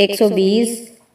120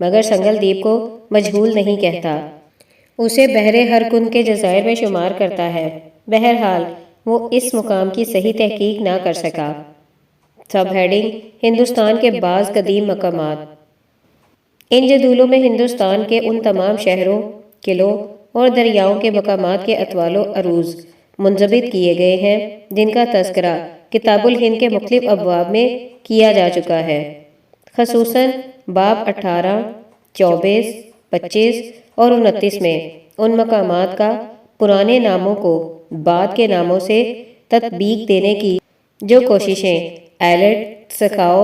مگر سنگل دیپ کو مجہول نہیں کہتا، اسے بحر ہر کن کے جزائر میں شمار کرتا ہے۔ بہرحال وہ اس مقام کی صحیح تحقیق نہ کر سکا۔ سب ہیڈنگ: ہندوستان کے بعض قدیم مقامات۔ ان جدولوں میں ہندوستان کے ان تمام شہروں، قلعوں اور دریاؤں کے مقامات کے اطوال و عروض منضبط کیے گئے ہیں جن کا تذکرہ کتاب الہند کے مختلف ابواب میں کیا جا چکا ہے، خصوصاً باب 18، 24، 25 اور 29 میں ان مقامات کا پرانے ناموں کو بعد کے ناموں سے تطبیق دینے کی جو کوششیں ایلٹ، سکاؤ،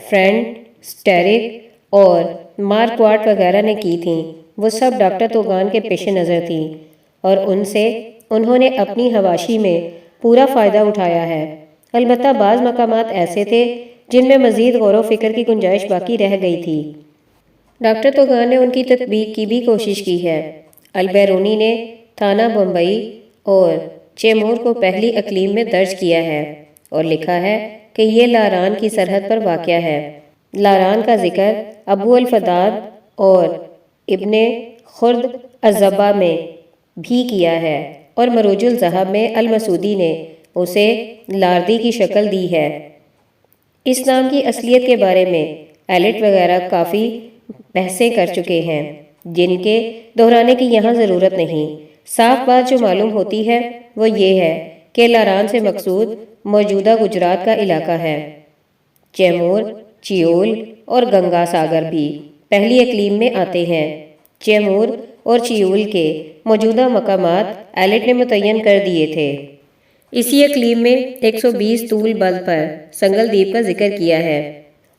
فرینڈ، سٹیرک اور مارکواٹ وغیرہ نے کی تھیں، وہ سب ڈاکٹر توغان کے پیش نظر تھیں اور ان سے انہوں نے اپنی حواشی میں پورا فائدہ اٹھایا ہے۔ البتہ بعض مقامات ایسے تھے جن میں مزید غور و فکر کی گنجائش باقی رہ گئی تھی۔ ڈاکٹر توغان نے ان کی تطبیق کی بھی کوشش کی ہے۔ البیرونی نے تھانہ بمبئی اور چیمور کو پہلی اقلیم میں درج کیا ہے اور لکھا ہے کہ یہ لاران کی سرحد پر واقع ہے۔ لاران کا ذکر ابو الفداد اور ابن خرد الضبع میں بھی کیا ہے اور مروج الذہب میں المسعودی نے اسے لاردی کی شکل دی ہے۔ اس نام کی اصلیت کے بارے میں ایلٹ وغیرہ کافی بحثیں کر چکے ہیں جن کے دہرانے کی یہاں ضرورت نہیں۔ صاف بات جو معلوم ہوتی ہے وہ یہ ہے کہ لاران سے مقصود موجودہ گجرات کا علاقہ ہے۔ چیمور، چیول اور گنگا ساگر بھی پہلی اقلیم میں آتے ہیں۔ چیمور اور چیول کے موجودہ مقامات ایلٹ نے متعین کر دیے تھے۔ اسی اقلیم میں 120 طول بلد پر سنگل دیپ کا ذکر کیا ہے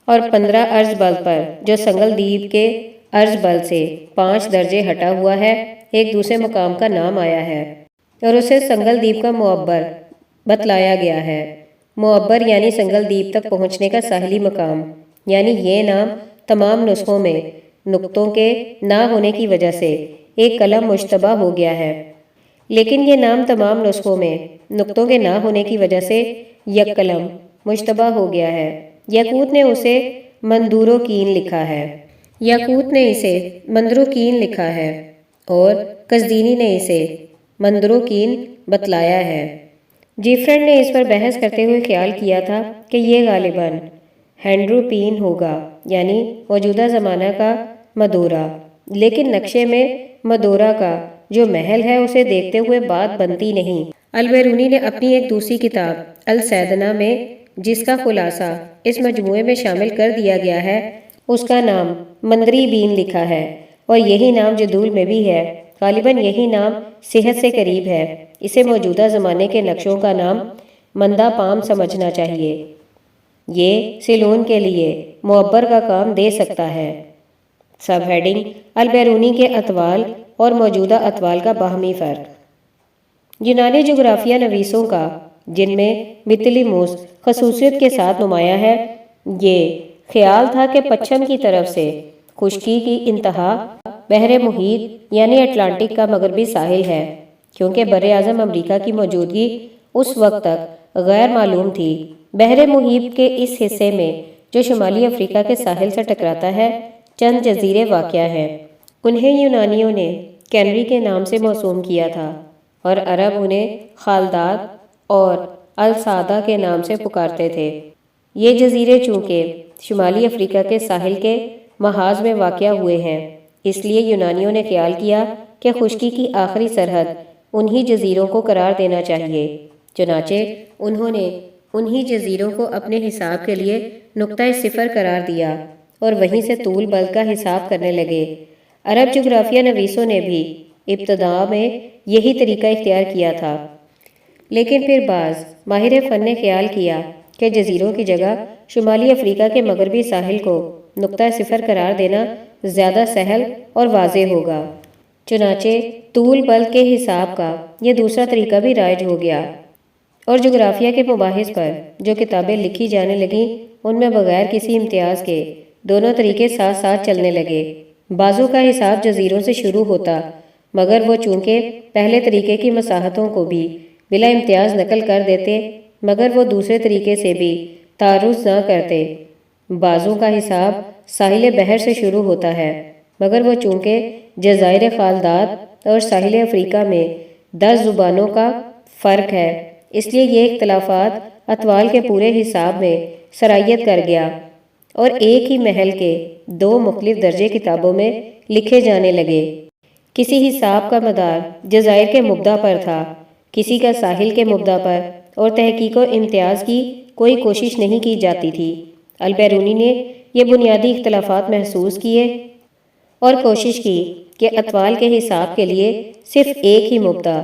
اور 15 عرض بلد پر جو سنگل دیپ کے عرض بلد سے 5 درجے ہٹا ہوا ہے ایک دوسرے مقام کا نام آیا ہے اور اسے سنگل دیپ کا معبر بتلایا گیا ہے۔ معبر یعنی سنگل دیپ تک پہنچنے کا ساحلی مقام، یعنی یہ نام تمام نسخوں میں نقطوں کے نہ ہونے کی وجہ سے ایک قلم مشتبہ ہو گیا ہے، لیکن یہ نام تمام نسخوں میں نقطوں کے نہ ہونے کی وجہ سے یک قلم مشتبہ ہو گیا ہے۔ یاقوت نے اسے مندوروکین لکھا ہے، یاقوت نے اسے مندروکین لکھا ہے اور قزدینی نے اسے مندروکین بتلایا ہے۔ جیفرنڈ نے اس پر بحث کرتے ہوئے خیال کیا تھا کہ یہ غالباً ہینڈروپین ہوگا، یعنی موجودہ زمانہ کا مدورہ، لیکن نقشے میں مدورہ کا جو محل ہے اسے دیکھتے ہوئے بات بنتی نہیں۔ البیرونی نے اپنی ایک دوسری کتاب السیدنا میں، جس کا خلاصہ اس مجموعے میں شامل کر دیا گیا ہے، اس کا نام مندری بین لکھا ہے اور یہی نام جدول میں بھی ہے۔ غالباً یہی نام صحت سے قریب ہے۔ اسے موجودہ زمانے کے نقشوں کا نام مندہ پام سمجھنا چاہیے۔ یہ سیلون کے لیے معبر کا کام دے سکتا ہے۔ سب ہیڈنگ: البیرونی کے اطوال اور موجودہ اطوال کا باہمی فرق۔ یونانی جغرافیہ نویسوں کا، جن میں بطلیموس خصوصیت کے ساتھ نمایاں ہے، یہ خیال تھا کہ پچھم کی طرف سے خشکی کی انتہا بحر محیط یعنی اٹلانٹک کا مغربی ساحل ہے، کیونکہ براعظم امریکہ کی موجودگی اس وقت تک غیر معلوم تھی۔ بحر محیط کے اس حصے میں جو شمالی افریقہ کے ساحل سے ٹکراتا ہے چند جزیرے واقع ہیں۔ انہیں یونانیوں نے کینری کے نام سے موسوم کیا تھا اور عرب انہیں خالداد اور الصادہ کے نام سے پکارتے تھے۔ یہ جزیرے چونکہ شمالی افریقہ کے ساحل کے محاذ میں واقع ہوئے ہیں، اس لیے یونانیوں نے خیال کیا کہ خشکی کی آخری سرحد انہی جزیروں کو قرار دینا چاہیے۔ چنانچہ انہوں نے انہی جزیروں کو اپنے حساب کے لیے نقطۂ صفر قرار دیا اور وہیں سے طول بلد کا حساب کرنے لگے۔ عرب جغرافیہ نویسوں نے بھی ابتدا میں یہی طریقہ اختیار کیا تھا، لیکن پھر بعض ماہر فن نے خیال کیا کہ جزیروں کی جگہ شمالی افریقہ کے مغربی ساحل کو نقطۂ صفر قرار دینا زیادہ سہل اور واضح ہوگا۔ چنانچہ طول بلد کے حساب کا یہ دوسرا طریقہ بھی رائج ہو گیا اور جغرافیہ کے مباحث پر جو کتابیں لکھی جانے لگیں ان میں بغیر کسی امتیاز کے دونوں طریقے ساتھ ساتھ چلنے لگے۔ بعضوں کا حساب جزیروں سے شروع ہوتا، مگر وہ چونکہ پہلے طریقے کی مساحتوں کو بھی بلا امتیاز نقل کر دیتے، مگر وہ دوسرے طریقے سے بھی تعرض نہ کرتے، بازوں کا حساب ساحل بحر سے شروع ہوتا ہے، مگر وہ چونکہ جزائر خالدات اور ساحل افریقہ میں 10 زبانوں کا فرق ہے، اس لیے یہ اختلافات اطوال کے پورے حساب میں سرایت کر گیا اور ایک ہی محل کے 2 مختلف درجے کتابوں میں لکھے جانے لگے۔ کسی حساب کا مدار جزائر کے مبدا پر تھا، کسی کا ساحل کے مبدا پر، اور تحقیق و امتیاز کی کوئی کوشش نہیں کی جاتی تھی۔ البیرونی نے یہ بنیادی اختلافات محسوس کیے اور کوشش کی کہ اطوال کے حساب کے لیے صرف ایک ہی مبدا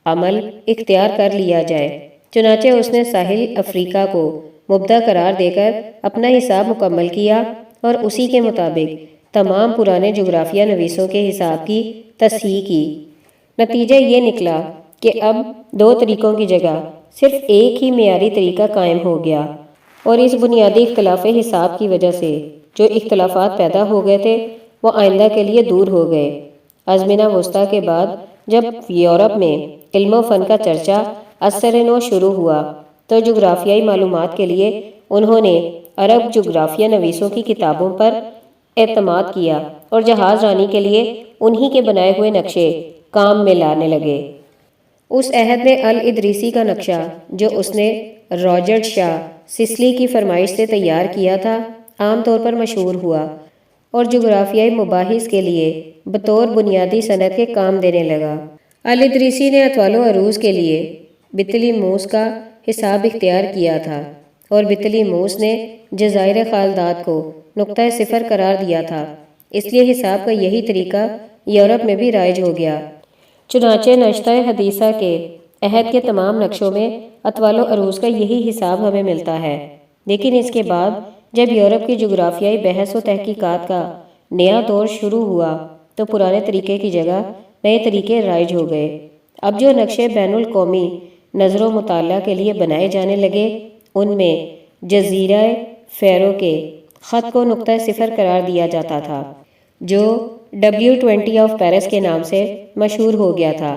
عمل اختیار کر لیا جائے۔ چنانچہ اس نے ساحل افریقہ کو مبدا قرار دے کر اپنا حساب مکمل کیا اور اسی کے مطابق تمام پرانے جغرافیہ نویسوں کے حساب کی تصحیح کی۔ نتیجہ یہ نکلا کہ اب 2 طریقوں کی جگہ صرف ایک ہی معیاری طریقہ قائم ہو گیا، اور اس بنیادی اختلاف حساب کی وجہ سے جو اختلافات پیدا ہو گئے تھے وہ آئندہ کے لیے دور ہو گئے۔ ازمنہ وسطیٰ کے بعد جب یورپ میں علم و فن کا چرچا اثر نو شروع ہوا تو جغرافیائی معلومات کے لیے انہوں نے عرب جغرافیہ نویسوں کی کتابوں پر اعتماد کیا اور جہاز رانی کے لیے انہی کے بنائے ہوئے نقشے کام میں لانے لگے۔ اس عہد میں الادریسی کا نقشہ جو اس نے راجرڈ شاہ سسلی کی فرمائش سے تیار کیا تھا عام طور پر مشہور ہوا اور جغرافیائی مباحث کے لیے بطور بنیادی سند کے کام دینے لگا۔ الادریسی نے اطوال و عروض کے لیے بطلی موس کا حساب اختیار کیا تھا اور بطلی موس نے جزائر خالدات کو نقطہ صفر قرار دیا تھا، اس لیے حساب کا یہی طریقہ یورپ میں بھی رائج ہو گیا۔ چنانچہ نشتہ حدیثہ کے عہد کے تمام نقشوں میں اطوال و عروض کا یہی حساب ہمیں ملتا ہے، لیکن اس کے بعد جب یورپ کی جغرافیائی بحث و تحقیقات کا نیا دور شروع ہوا تو پرانے طریقے کی جگہ نئے طریقے رائج ہو گئے۔ اب جو نقشے بین الاقوامی نظر و مطالعہ کے لیے بنائے جانے لگے ان میں جزیرہ فیرو کے خط کو نقطہ صفر قرار دیا جاتا تھا جو W20 آف پیرس کے نام سے مشہور ہو گیا تھا،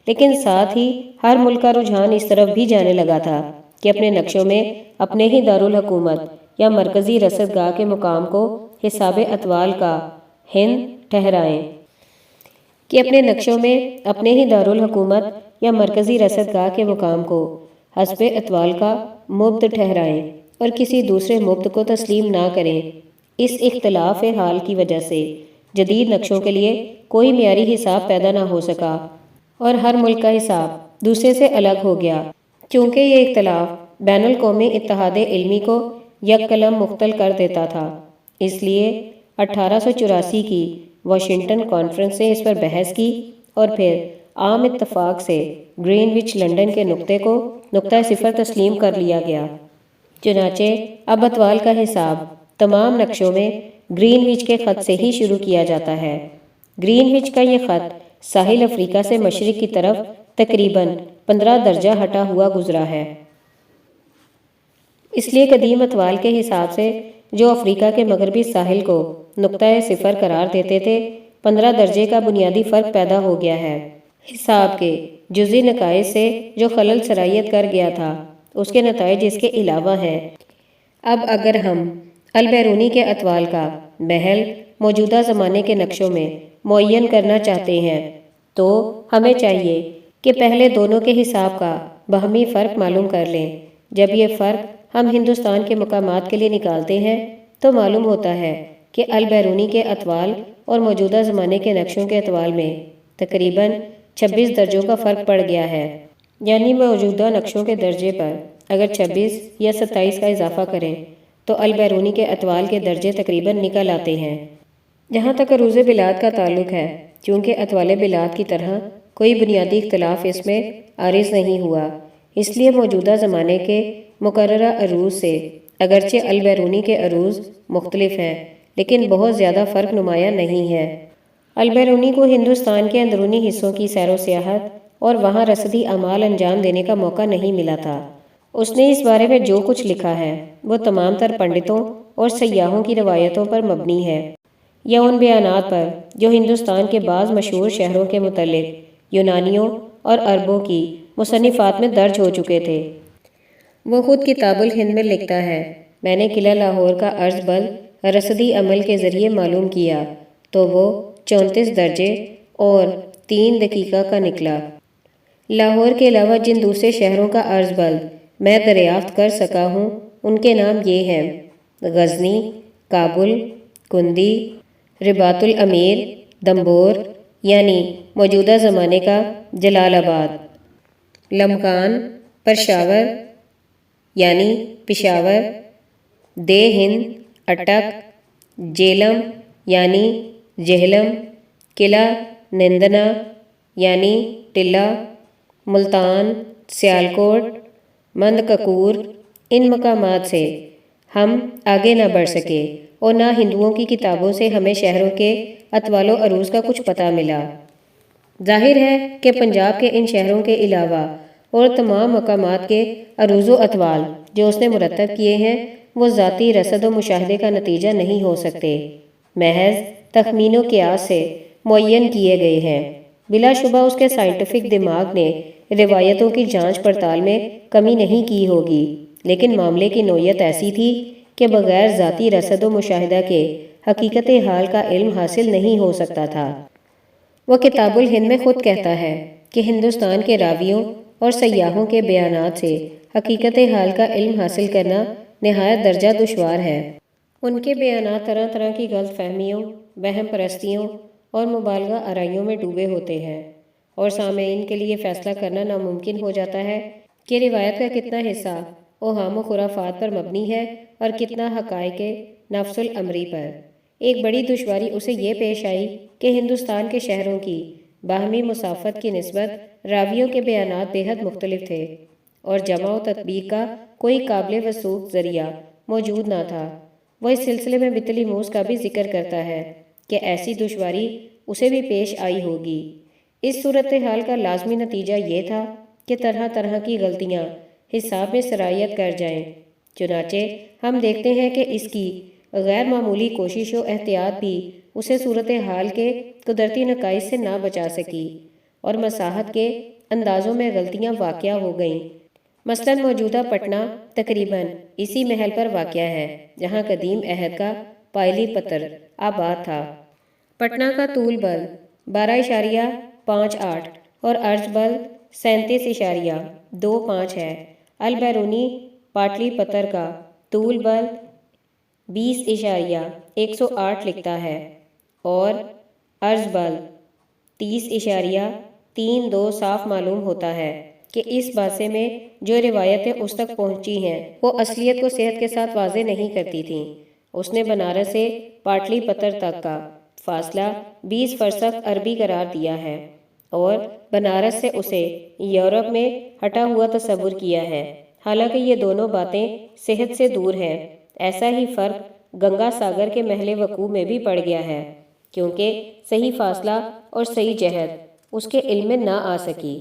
لیکن ساتھ ہی ہر ملک کا رجحان اس طرف بھی جانے لگا تھا کہ اپنے نقشوں میں اپنے ہی دارالحکومت یا مرکزی رصد گاہ کے مقام کو حساب اطوال کا ہند ٹھہرائیں کہ اپنے نقشوں میں اپنے ہی دارالحکومت یا مرکزی رصد گاہ کے مقام کو حسب اطوال کا مبد ٹھہرائیں اور کسی دوسرے مبد کو تسلیم نہ کریں۔ اس اختلاف حال کی وجہ سے جدید نقشوں کے لیے کوئی معیاری حساب پیدا نہ ہو سکا اور ہر ملک کا حساب دوسرے سے الگ ہو گیا۔ چونکہ یہ اختلاف بین الاقوامی اتحاد علمی کو یک قلم مختل کر دیتا تھا، اس لیے 1884 کی واشنگٹن کانفرنس نے اس پر بحث کی اور پھر عام اتفاق سے گرین وچ لنڈن کے نقطے کو نقطہ صفر تسلیم کر لیا گیا۔ چنانچہ اب اطوال کا حساب تمام نقشوں میں گرین وچ کے خط سے ہی شروع کیا جاتا ہے۔ گرین وچ کا یہ خط ساحل افریقہ سے مشرق کی طرف تقریباً 15 درجہ ہٹا ہوا گزرا ہے۔ اس لیے قدیم اطوال کے حساب سے جو افریقہ کے مغربی ساحل کو نقطہ صفر قرار دیتے تھے 15 درجے کا بنیادی فرق پیدا ہو گیا ہے۔ حساب کے جزئی نقائص سے جو خلل سرایت کر گیا تھا اس کے نتائج اس کے علاوہ ہیں۔ اب اگر ہم البیرونی کے اطوال کا محل موجودہ زمانے کے نقشوں میں معین کرنا چاہتے ہیں تو ہمیں چاہیے کہ پہلے دونوں کے حساب کا باہمی فرق معلوم کر لیں۔ جب یہ فرق ہم ہندوستان کے مقامات کے لیے نکالتے ہیں تو معلوم ہوتا ہے کہ البیرونی کے اطوال اور موجودہ زمانے کے نقشوں کے اطوال میں تقریباً 26 درجوں کا فرق پڑ گیا ہے، یعنی موجودہ نقشوں کے درجے پر اگر 26 یا 27 کا اضافہ کریں تو البیرونی کے اطوال کے درجے تقریباً نکل آتے ہیں۔ جہاں تک عروض بلاد کا تعلق ہے، چونکہ اطوال بلاد کی طرح کوئی بنیادی اختلاف اس میں عارض نہیں ہوا، اس لیے موجودہ زمانے کے مقررہ عروض سے اگرچہ البیرونی کے عروض مختلف ہیں لیکن بہت زیادہ فرق نمایاں نہیں ہے۔ البیرونی کو ہندوستان کے اندرونی حصوں کی سیر و سیاحت اور وہاں رصدی اعمال انجام دینے کا موقع نہیں ملا تھا۔ اس نے اس بارے میں جو کچھ لکھا ہے وہ تمام تر پنڈتوں اور سیاحوں کی روایتوں پر مبنی ہے یا ان بیانات پر جو ہندوستان کے بعض مشہور شہروں کے متعلق یونانیوں اور عربوں کی مصنفات میں درج ہو چکے تھے۔ وہ خود کتاب الہند میں لکھتا ہے، میں نے قلعہ لاہور کا عرض بل رصدی عمل کے ذریعے معلوم کیا تو وہ 34 درجے اور 3 دقیقہ کا نکلا۔ لاہور کے علاوہ جن دوسرے شہروں کا عرض بل میں دریافت کر سکا ہوں ان کے نام یہ ہیں: غزنی، کابل، کندی، رباط الامیر، دمبور یعنی موجودہ زمانے کا جلال آباد، لمکان، پشاور یعنی پشاور، دے ہند، اٹک، جیلم یعنی جہلم، قلعہ نندنا یعنی ٹلہ، ملتان، سیالکوٹ، مندککور۔ ان مقامات سے ہم آگے نہ بڑھ سکے اور نہ ہندوؤں کی کتابوں سے ہمیں شہروں کے اطوال و عروض کا کچھ پتہ ملا۔ ظاہر ہے کہ پنجاب کے ان شہروں کے علاوہ اور تمام مقامات کے عروض و اطوال جو اس نے مرتب کیے ہیں وہ ذاتی رصد و مشاہدے کا نتیجہ نہیں ہو سکتے، محض تخمین و قیاس سے معین کیے گئے ہیں۔ بلا شبہ اس کے سائنٹیفک دماغ نے روایتوں کی جانچ پڑتال میں کمی نہیں کی ہوگی، لیکن معاملے کی نوعیت ایسی تھی کہ بغیر ذاتی رصد و مشاہدہ کے حقیقت حال کا علم حاصل نہیں ہو سکتا تھا۔ وہ کتاب الہند میں خود کہتا ہے کہ ہندوستان کے راویوں اور سیاحوں کے بیانات سے حقیقت حال کا علم حاصل کرنا نہایت درجہ دشوار ہے۔ ان کے بیانات طرح طرح کی غلط فہمیوں، وہم پرستیوں اور مبالغہ آرائیوں میں ڈوبے ہوتے ہیں، اور سامعین کے لیے فیصلہ کرنا ناممکن ہو جاتا ہے کہ روایت کا کتنا حصہ اوہام و خرافات پر مبنی ہے اور کتنا حقائق نفس الامری پر۔ ایک بڑی دشواری اسے یہ پیش آئی کہ ہندوستان کے شہروں کی باہمی مسافت کی نسبت راویوں کے بیانات بے حد مختلف تھے، اور جمع و تطبیق کا کوئی قابل وثوق ذریعہ موجود نہ تھا۔ وہ اس سلسلے میں بطلیموس کا بھی ذکر کرتا ہے کہ ایسی دشواری اسے بھی پیش آئی ہوگی۔ اس صورتحال کا لازمی نتیجہ یہ تھا کہ طرح طرح کی غلطیاں حساب میں سرایت کر جائیں۔ چنانچہ ہم دیکھتے ہیں کہ اس کی غیر معمولی کوشش و احتیاط بھی اسے صورتحال کے قدرتی نقائص سے نہ بچا سکی، اور مساحت کے اندازوں میں غلطیاں واقع ہو گئیں۔ مثلاً موجودہ پٹنہ تقریباً اسی محل پر واقع ہے جہاں قدیم عہد کا پائلی پتر آباد تھا۔ پٹنہ کا طول بل 12.58 اور عرض بل 37.25 ہے۔ البیرونی پاٹلی پتر کا طول بل 20.108 لکھتا ہے اور عرض بل 30.32 صاف معلوم ہوتا ہے کہ اس باسے میں جو روایتیں اس تک پہنچی ہیں وہ اصلیت کو صحت کے ساتھ واضح نہیں کرتی تھیں۔ اس نے بنارس سے پاٹلی پتر تک کا فاصلہ 20 فرسخ عربی قرار دیا ہے، اور بنارس سے اسے یورپ میں ہٹا ہوا تصور کیا ہے، حالانکہ یہ دونوں باتیں صحت سے دور ہیں۔ ایسا ہی فرق گنگا ساگر کے محل وقوع میں بھی پڑ گیا ہے، کیونکہ صحیح فاصلہ اور صحیح جہت اس کے علم میں نہ آ سکی۔